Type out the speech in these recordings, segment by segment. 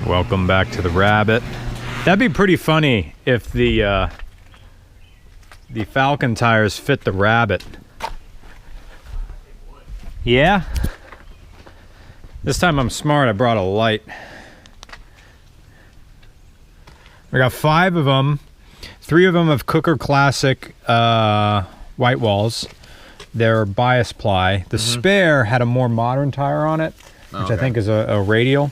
Welcome back to the Rabbit. That'd be pretty funny if the Falcon tires fit the Rabbit. Yeah? This time I'm smart, I brought a light. I got 5 of them. 3 of them have Cooker Classic white walls. They're bias ply. The spare had a more modern tire on it, which I think is a radial.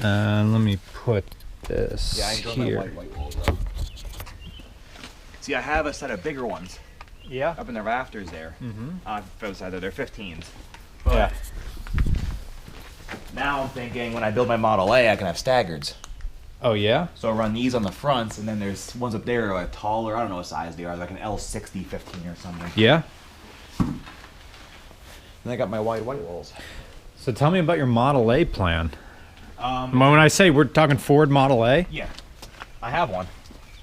Let me put this here. White walls up. See, I have a set of bigger ones. Yeah. Up in the rafters there. On both sides, they're 15s. But Yeah. now I'm thinking when I build my Model A, I can have staggereds. Oh yeah? So I run these on the fronts, and then there's ones up there like taller. I don't know what size they are, like an L60 15 or something. Yeah. And I got my white walls. So tell me about your Model A plan. When I say we're talking Ford Model A? Yeah, I have one.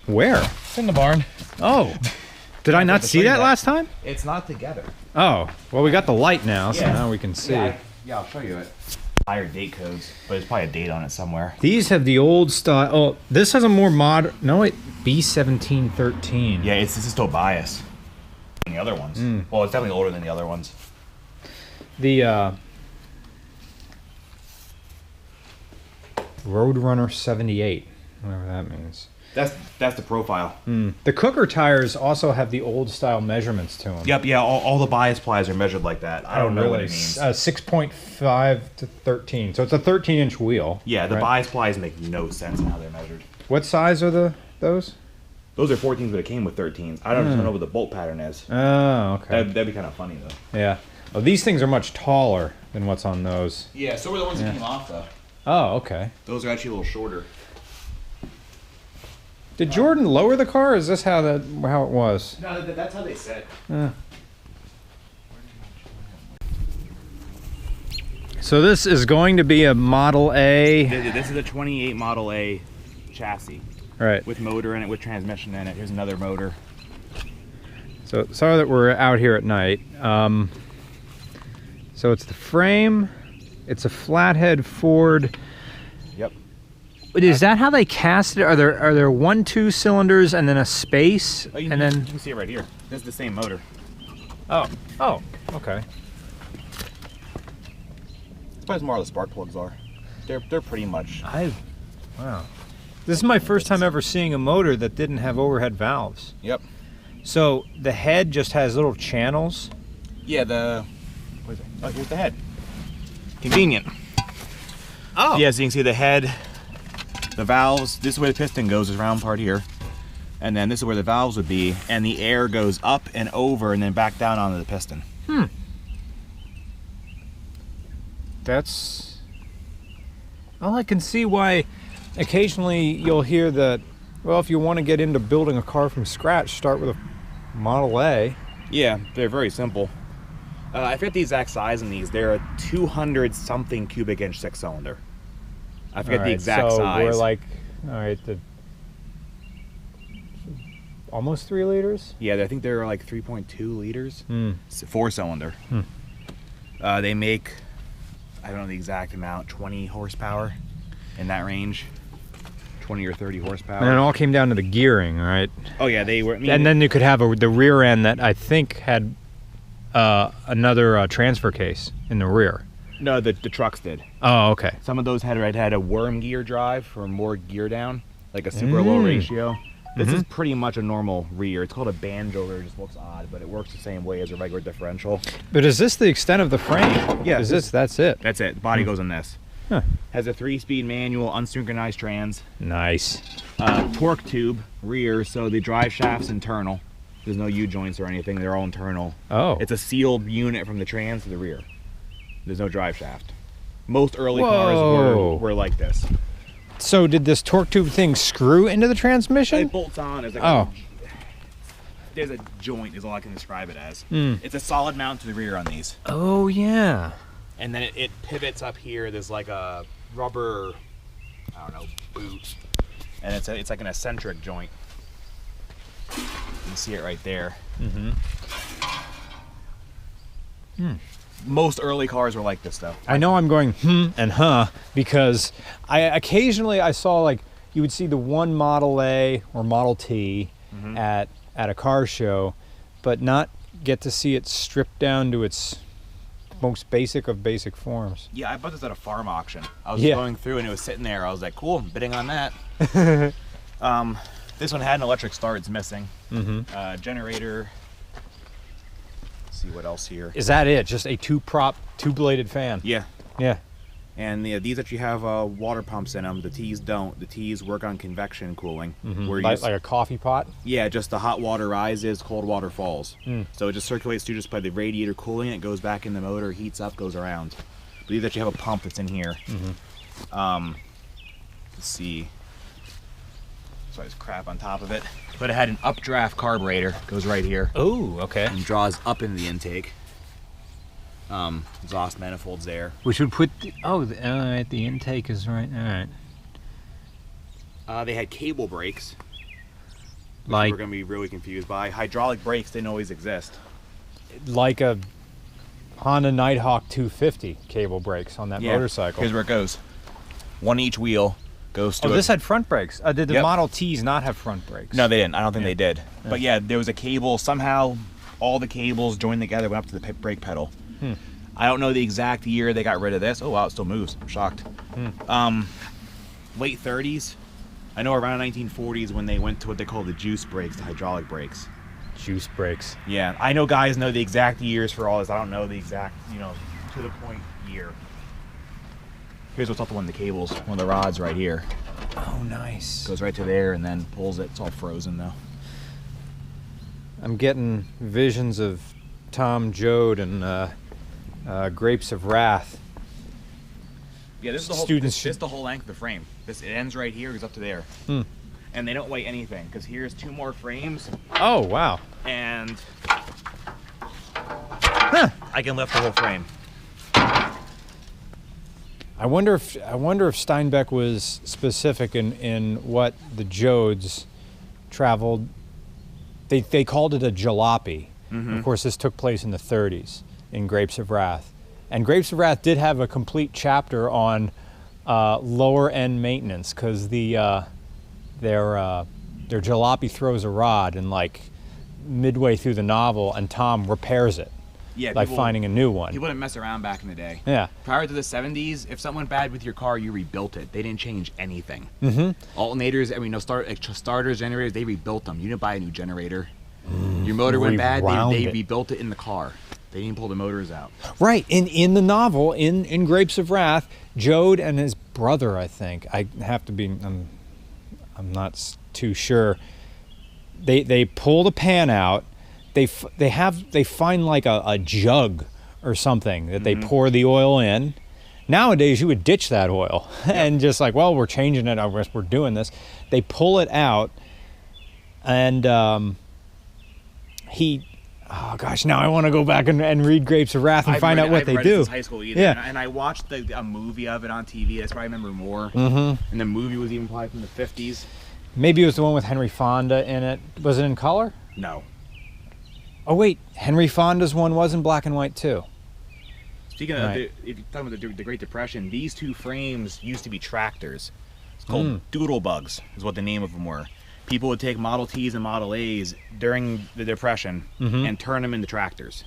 Where? It's in the barn. Oh. Did I not see that last time? It's not together. Oh. Well, we got the light now, so Yeah. now we can see. Yeah, I'll show you it. Higher date codes, but there's probably a date on it somewhere. These have the old style. Oh, this has a more modern. No, wait. B1713. Yeah, this is still bias. The other ones. Well, it's definitely older than the other ones. The Roadrunner 78, whatever that means. That's the profile. The Cooker tires also have the old style measurements to them. Yep, yeah, all the bias plies are measured like that. I don't know what it means. 6.5 to 13. So it's a 13-inch wheel. Yeah, the right? bias plies make no sense in how they're measured. What size are those? Those are 14s, but it came with 13s. I don't know what the bolt pattern is. Oh, okay. That'd be kind of funny, though. Yeah. Oh, these things are much taller than what's on those. Yeah, so were the ones that came off, though. Oh, okay. Those are actually a little shorter. Did Jordan lower the car, or is this how it was? No, that's how they said. So this is going to be a Model A. This is a 28 Model A chassis. Right. With motor in it, with transmission in it. Here's another motor. So sorry that we're out here at night. So it's the frame. It's a flathead Ford. Yep. Is that how they cast it? Are there 1, 2 cylinders and then a space, You and then? can see it right here. This is the same motor. Oh, okay. Depends more how the spark plugs are. They're pretty much. Wow. This is my first time ever seeing a motor that didn't have overhead valves. Yep. So the head just has little channels. Yeah, what is it? Oh, here's the head. Convenient. Oh. Yeah, so you can see the head, the valves. This is where the piston goes, this round part here. And then this is where the valves would be. And the air goes up and over and then back down onto the piston. That's... Well, I can see why occasionally you'll hear that, well, if you want to get into building a car from scratch, start with a Model A. Yeah, they're very simple. I forget the exact size in these. They're a 200-something cubic inch 6-cylinder. I forget the exact size. We're like, all right, almost 3 liters? Yeah, I think they're like 3.2 liters. 4-cylinder. They make, I don't know the exact amount, 20 horsepower in that range. 20 or 30 horsepower. And it all came down to the gearing, right? Oh yeah, they were. And then you could have the rear end that I think had another transfer case in the rear. No, the trucks did. Oh, okay. Some of those had a worm gear drive for more gear down, like a super low ratio. This is pretty much a normal rear. It's called a banjo rear. It just looks odd, but it works the same way as a regular differential. But is this the extent of the frame? Yeah. That's it? That's it. The body goes on this. Huh. Has a 3-speed manual, unsynchronized trans. Nice. Torque tube rear, so the drive shaft's internal. There's no U-joints or anything. They're all internal. Oh. It's a sealed unit from the trans to the rear. There's no drive shaft. Most early cars were like this. So did this torque tube thing screw into the transmission? It bolts on. There's there's a joint is all I can describe it as. It's a solid mount to the rear on these. Oh, yeah. And then it pivots up here. There's like a rubber, I don't know, boot. And it's like an eccentric joint. You can see it right there. Most early cars were like this, though. I know I'm going and because occasionally I saw like you would see the one Model A or Model T at a car show, but not get to see it stripped down to its most basic of basic forms. Yeah, I bought this at a farm auction. I was going through and it was sitting there. I was like, cool, I'm bidding on that. This one had an electric start. It's missing. Generator. Let's see what else here. Is that it? Just a two-bladed fan? Yeah. Yeah. And these actually have water pumps in them. The T's don't. The T's work on convection cooling. Where Like a coffee pot? Yeah, just the hot water rises, cold water falls. So it just circulates through just by the radiator cooling. It goes back in the motor, heats up, goes around. But these actually have a pump that's in here. Let's see. So there's crap on top of it. But it had an updraft carburetor. Goes right here. Oh, okay. And draws up into the intake. Exhaust manifolds there. Which would put all right, the intake is right. All right. They had cable brakes. Like we're gonna be really confused by. Hydraulic brakes didn't always exist. Like a Honda Nighthawk 250 cable brakes on that motorcycle. Here's where it goes. One each wheel goes to. Oh, this had front brakes. Did the Yep. Model Ts not have front brakes? No, they didn't. I don't think they did. But yeah, there was a cable. Somehow, all the cables joined together, went up to the brake pedal. I don't know the exact year they got rid of this. Oh wow, it still moves. I'm shocked. Late 30s. I know around 1940s when they went to what they call the juice brakes, the hydraulic brakes. Juice brakes. Yeah, I know guys know the exact years for all this. I don't know the exact, to the point year. Here's what's up to one of the cables, one of the rods right here. Oh, nice. Goes right to there and then pulls it. It's all frozen though. I'm getting visions of Tom Joad and Grapes of Wrath. Yeah, this is the whole. This is the whole length of the frame. It ends right here, goes up to there. And they don't weigh anything because here's two more frames. Oh wow! And I can lift the whole frame. I wonder if Steinbeck was specific in what the Joads traveled. They called it a jalopy. Of course, this took place in the 30s in Grapes of Wrath, and Grapes of Wrath did have a complete chapter on lower end maintenance because their jalopy throws a rod and like midway through the novel, and Tom repairs it. Yeah, like finding a new one. He wouldn't mess around back in the day. Yeah. Prior to the 70s, if something went bad with your car, you rebuilt it. They didn't change anything. Alternators, starters, generators, they rebuilt them. You didn't buy a new generator. Your motor went bad, they rebuilt it in the car. They didn't pull the motors out. Right. In the novel, in Grapes of Wrath, Joad and his brother, I think, I have to be, I'm not too sure. They pull the pan out. They find like a jug or something that they pour the oil in. Nowadays, you would ditch that oil and just like, well, we're changing it. I guess we're doing this. They pull it out, and oh gosh, now I want to go back and read Grapes of Wrath and find out what they do. It since high school either. Yeah. And I watched a movie of it on TV. That's why I remember more. And the movie was even probably from the 50s. Maybe it was the one with Henry Fonda in it. Was it in color? No. Oh wait, Henry Fonda's one was in black and white too. Speaking of, if you're talking about the Great Depression, these two frames used to be tractors. It's called doodle bugs, is what the name of them were. People would take Model Ts and Model As during the Depression and turn them into tractors.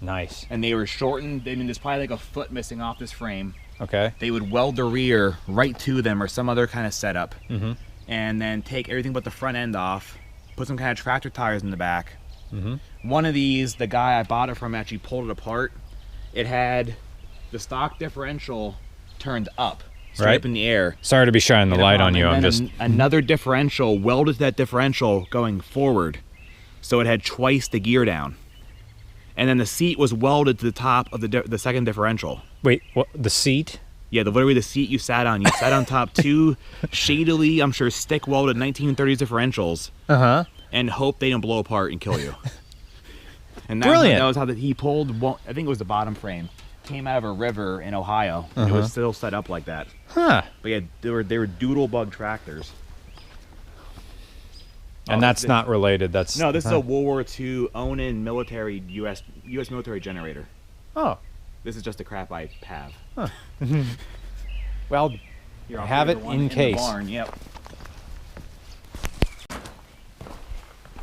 Nice. And they were shortened. I mean, there's probably like a foot missing off this frame. Okay. They would weld the rear right to them or some other kind of setup, and then take everything but the front end off, put some kind of tractor tires in the back. One of these, the guy I bought it from actually pulled it apart. It had the stock differential turned up, straight up in the air. Sorry to be shining the light on you. I'm just another differential welded to that differential going forward, so it had twice the gear down. And then the seat was welded to the top of the second differential. Wait, what? The seat? Yeah, literally the seat you sat on. You sat on top two shadily, I'm sure, stick welded 1930s differentials. And hope they don't blow apart and kill you. And that was how he pulled. I think it was the bottom frame. Came out of a river in Ohio. And it was still set up like that. But yeah, they were doodle bug tractors. And that's not related. That's no. This is a World War II Onan military U.S. military generator. Oh. This is just the crap I have. Huh. Well, Here, I'll have put it the one in the case. barn. Yep.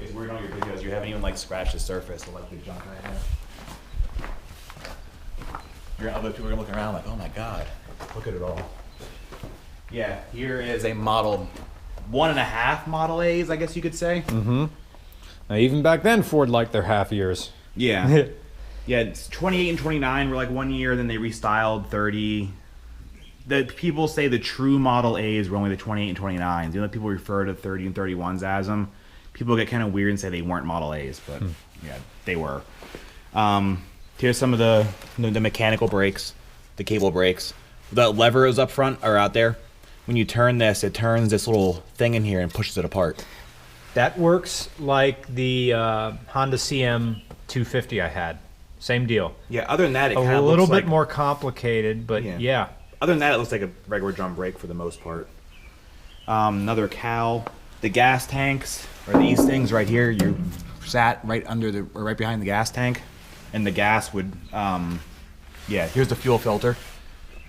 It's weird on your videos. You haven't even like scratched the surface of like the junk I have. Other people are looking around like, oh my god, look at it all. Yeah, here is a model 1.5 Model A's, I guess you could say. Mm-hmm. Now, even back then, Ford liked their half years. Yeah. Yeah, it's 28 and 29 were like 1 year, then they restyled 30. The people say the true Model A's were only the 28 and 29s. The only people refer to 30 and 31s as them. People get kind of weird and say they weren't Model A's, but yeah, they were. Here's some of the mechanical brakes, the cable brakes. The lever is up front or out there. When you turn this, it turns this little thing in here and pushes it apart. That works like the Honda CM 250 I had. Same deal. Yeah, other than that, it kind A of little looks bit like, more complicated, but yeah. Other than that, it looks like a regular drum brake for the most part. Another cowl. The gas tanks are these things right here. You sat right under the, or right behind the gas tank, and the gas would, yeah. Here's the fuel filter.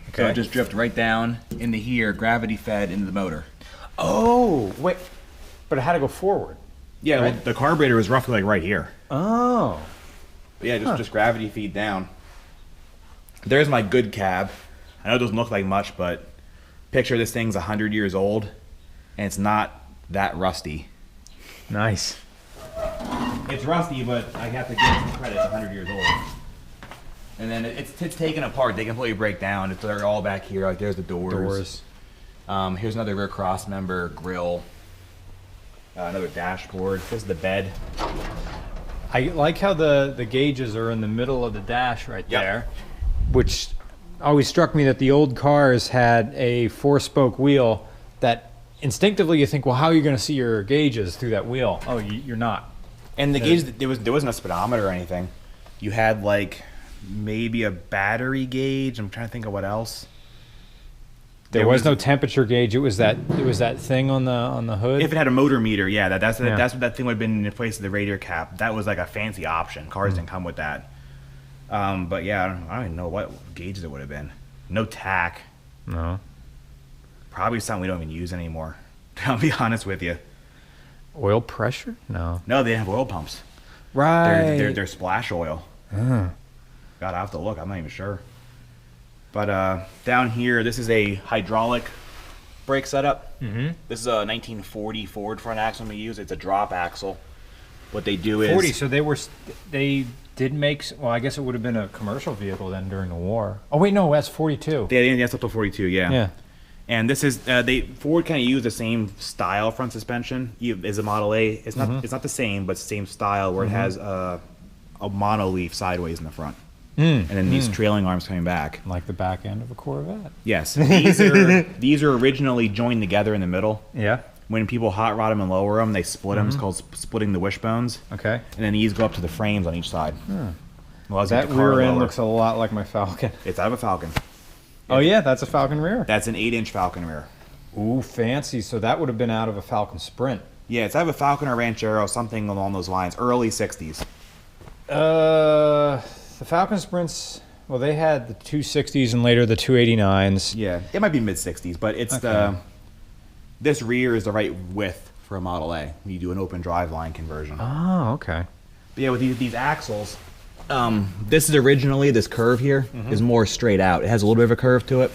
Okay. So it just dripped right down into here, gravity fed into the motor. Oh, wait, but it had to go forward. Yeah, right? well, the carburetor was roughly like right here. Oh. But yeah, just gravity feed down. There's my good cab. I know it doesn't look like much, but picture this thing's 100 years old, and it's not that rusty. Nice. It's rusty, but I have to give it some credit. It's 100 years old. And then it's taken apart. They completely break down. They're all back here. Like there's the doors. Here's another rear cross member, grill. Another dashboard. This is the bed. I like how the gauges are in the middle of the dash right there, which always struck me that the old cars had a 4-spoke wheel that instinctively you think, well, how are you going to see your gauges through that wheel? Oh, you're not. And the gauge, there wasn't a speedometer or anything. You had like maybe a battery gauge. I'm trying to think of what else. There was no temperature gauge. It was that thing on the hood. If it had a motor meter, yeah, that's what that thing would have been in place of the radiator cap. That was like a fancy option. Cars didn't come with that. But yeah, I don't even know what gauges it would have been. No tack. No. Probably something we don't even use anymore. I'll be honest with you. Oil pressure? No. No, they have oil pumps. Right. They're splash oil. God, I have to look. I'm not even sure. But down here, this is a hydraulic brake setup. Mm-hmm. This is a 1940 Ford front axle we use. It's a drop axle. What they do is 40. So they did make. Well, I guess it would have been a commercial vehicle then during the war. Oh wait, no, that's 42. That's up to 42. Yeah. Yeah. And this is Ford kind of used the same style front suspension as a Model A. It's not it's not the same, but it's the same style where it has a monoleaf sideways in the front. And then these trailing arms coming back. Like the back end of a Corvette. Yes. These are originally joined together in the middle. Yeah. When people hot rod them and lower them, they split them. It's called splitting the wishbones. Okay. And then these go up to the frames on each side. That rear end looks a lot like my Falcon. It's out of a Falcon. Oh yeah, that's a Falcon rear. That's an 8-inch Falcon rear. Ooh, fancy. So that would have been out of a Falcon Sprint. Yeah, it's out of a Falcon or Ranchero, something along those lines. Early 60s. The Falcon Sprints, well, they had the 260s and later the 289s. Yeah, it might be mid 60s, but it's this rear is the right width for a Model A when you do an open drive line conversion. Oh, okay. But yeah, with these axles, this is originally, this curve here is more straight out. It has a little bit of a curve to it.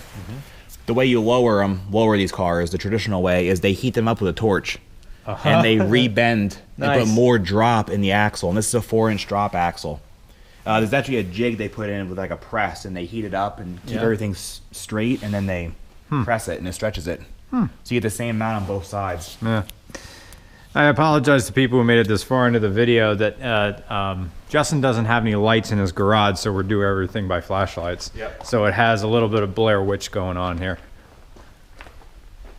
The way you lower these cars, the traditional way, is they heat them up with a torch. And they rebend and put more drop in the axle. And this is a 4-inch drop axle. There's actually a jig they put in with like a press, and they heat it up and keep everything straight, and then they press it and it stretches it. So you get the same amount on both sides. Yeah. I apologize to people who made it this far into the video that Justin doesn't have any lights in his garage, so we're doing everything by flashlights. Yep. So it has a little bit of Blair Witch going on here.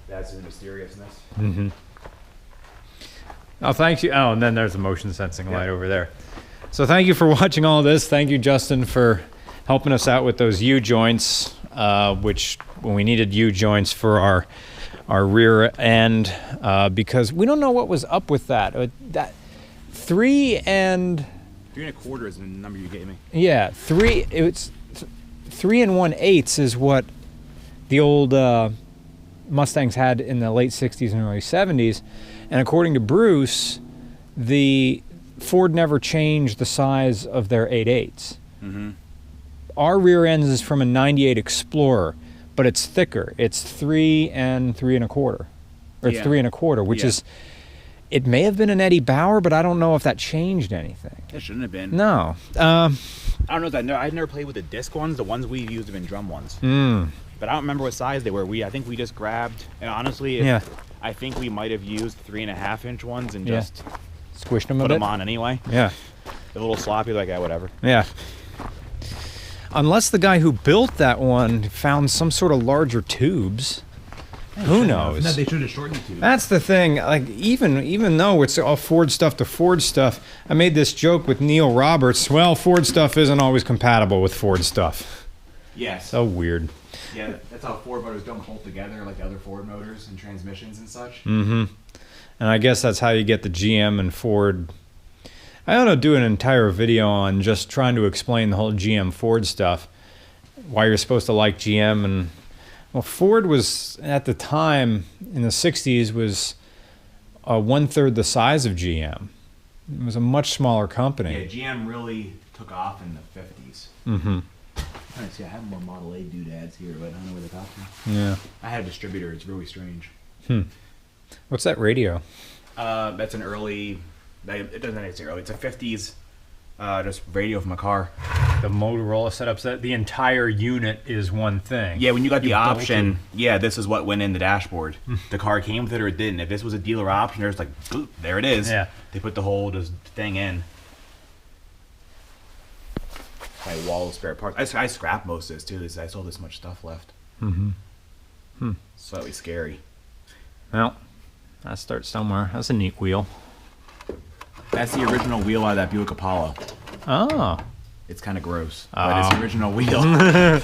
That's the mysteriousness. Oh, thank you. Oh, and then there's a motion sensing light over there. So thank you for watching all this. Thank you, Justin, for helping us out with those U-joints, which when we needed U-joints for our rear end, because we don't know what was up with that. That 3 and... 3 1/4 is the number you gave me. Yeah, 3, 3 1/8 is what the old Mustangs had in the late 60s and early 70s. And according to Bruce, the Ford never changed the size of their 8/8s. Mm-hmm. Our rear end is from a 98 Explorer, but it's thicker. It's 3 and 3 1/4. Or it's 3 1/4, which is, it may have been an Eddie Bauer, but I don't know if that changed anything. It shouldn't have been. No. I don't know. I've never played with the disc ones. The ones we used have been drum ones. But I don't remember what size they were. I think we just grabbed, and honestly, I think we might have used 3.5-inch ones and just squished them a put bit. them on anyway. Yeah. A little sloppy, like, yeah, whatever. Yeah. Unless the guy who built that one found some sort of larger tubes. Who knows? No, they should have shortened the tube. That's the thing. Like, even though it's all Ford stuff to Ford stuff, I made this joke with Neil Roberts. Well, Ford stuff isn't always compatible with Ford stuff. Yes. So weird. Yeah, that's how Ford motors don't hold together like the other Ford motors and transmissions and such. Mm-hmm. And I guess that's how you get the GM and Ford. I ought to do an entire video on just trying to explain the whole GM Ford stuff. Why you're supposed to like GM. And well, Ford was, at the time, in the 60s, was 1/3 the size of GM. It was a much smaller company. Yeah, GM really took off in the 50s. Mm-hmm. I see, I have more Model A doodads here, but I don't know where they got from. Yeah. I had a distributor. It's really strange. What's that radio? That's an early. It doesn't say early. It's a 50s, just radio from a car. The Motorola setups. The entire unit is one thing. Yeah, when you got the option, this is what went in the dashboard. The car came with it or it didn't. If this was a dealer option, there's like, boop, there it is. Yeah. They put the whole thing in. My wall of spare parts. I scrapped most of this too. I saw this much stuff left. Slightly scary. Well, that starts somewhere. That's a neat wheel. That's the original wheel out of that Buick Apollo. Oh. It's kind of gross, but it's the original wheel.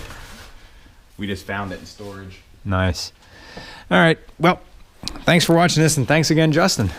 We just found it in storage. Nice. All right. Well, thanks for watching this, and thanks again, Justin.